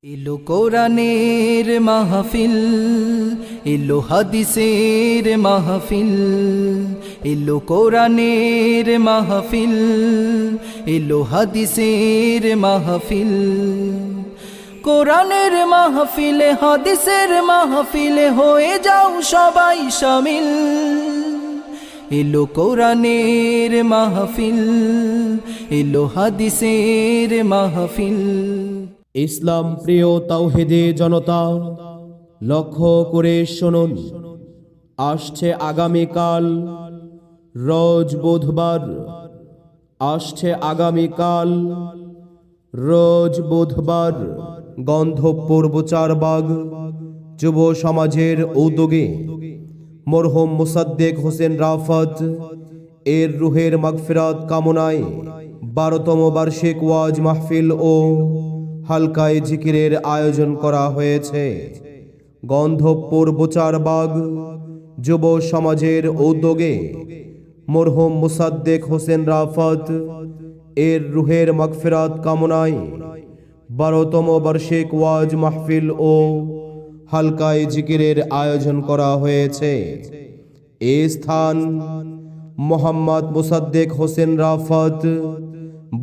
এলো কোরআনের মাহফিল, এলো হাদিসের মাহফিল, এলো কোরআনের মাহফিল, এলো হাদিসের মাহফিল। কোরআনের মাহফিলে হাদিসের মাহফিলে হয়ে যাও সবাই শামিল। এলো কোরআনের মাহফিল, এলো হাদিসের মাহফিল। ইসলাম প্রিয় তাওহীদি জনতা, লক্ষ্য করে শুনুন, আসছে আগামীকাল রোজ বুধবার, আসছে আগামীকাল রোজ বুধবার গন্ধবপুর বুচারবাগ যুব সমাজের উদ্যোগে মরহুম মুসাদ্দেক হোসেন রাফাত এর রুহের মাগফিরাত কামনায় 12তম বার্ষিক ওয়াজ মাহফিল ও হালকায় জিকিরের আয়োজন করা হয়েছে। গন্ধবপুর বুচারবাগ যুব সমাজের উদ্যোগে মরহুম মুসাদ্দেক হোসেন রাফাত এর রুহের মাগফিরাত কামনায় 12তম বার্ষিক ওয়াজ মাহফিল ও হালকায় জিকিরের আয়োজন করা হয়েছে। এই স্থান মোহাম্মদ মুসাদ্দেক হোসেন রাফাত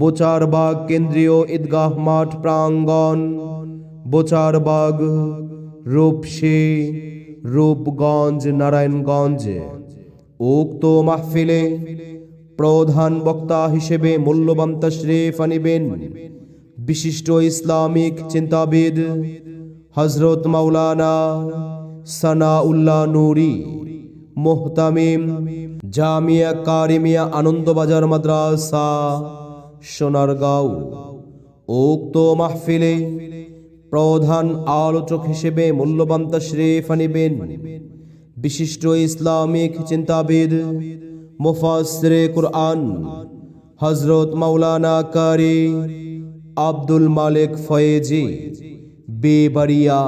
বুচারবাগ কেন্দ্রীয় ঈদগাহ মাঠ প্রাঙ্গণ, বুচারবাগ, রূপসী, রূপগঞ্জ, নারায়ণগঞ্জ। উক্ত মাহফিলে প্রধান বক্তা হিসেবে মূল্যবান তাশরীফ আনিবেন বিশিষ্ট ইসলামিক চিন্তাবিদ হযরত মাওলানা সানাউল্লাহ নূরী, মুহতামিম জামিয়া কারিমিয়া আনন্দবাজার মাদ্রাসা সোনারগাঁও। উক্ত মাহফিলে প্রধান আলোচক হিসেবে মূল্যবান তাশরীফ আনিবেন বিশিষ্ট ইসলামিক চিন্তাবিদ মুফাসসিরে কুরআন হযরত মাওলানা কারি আব্দুল মালিক ফয়েজি বেবাড়িয়া।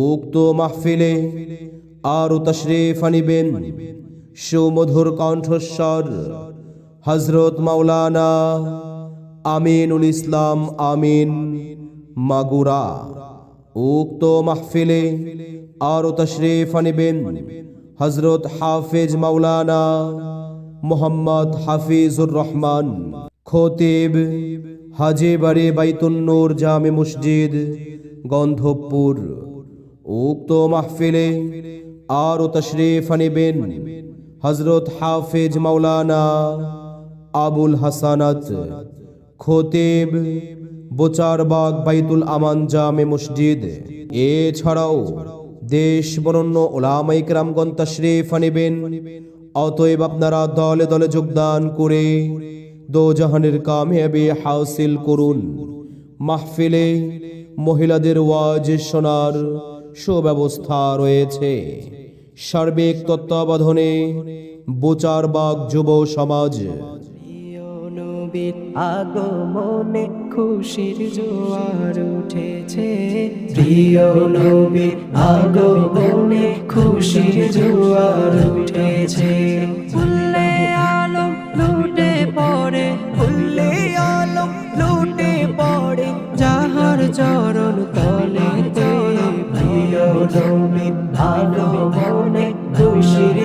উক্ত মাহফিলে আরো তাশরীফ আনিবেন সুমধুর কণ্ঠস্বর হযরত মাওলানা আমিনুল ইসলাম আমিন মাগুরা। উক্ত মাহফিলে আরো তাশরীফ আনিবেন হযরত হাফেজ মাওলানা মুহাম্মদ হাফিজুর রহমান, খতিব হাজী বাড়ি বাইতুন নূর জামে মসজিদ গন্ধবপুর। উক্ত মাহফিলে আরো তাশরীফ আনিবেন হযরত হাফেজ মাওলানা আবুল হাসানাত, খতিব বুচারবাগ বাইতুল আমান জামে মসজিদ। এছাড়াও দেশ বরেণ্য উলামায়ে কেরামগণ তাশরীফ আনিবেন। অতএব আপনারা দলে দলে যোগদান করে দোজাহানের কামিয়াবি হাসিল করুন। মাহফিলে মহিলাদের ওয়াজ শোনার সুব্যবস্থা রয়েছে। সার্বিক তত্ত্বাবধানে বুচারবাগ যুব সমাজ। নবীর আগমনে খুশির জোয়ার উঠেছে, প্রিয় নবীর আগমনে খুশির জোয়ার উঠেছে। ফুলে আলম লুটে পড়ে, ফুলে আলম লুটে পড়ে যাহার চরণ তলে, প্রিয় নবীর আগমনে খুশির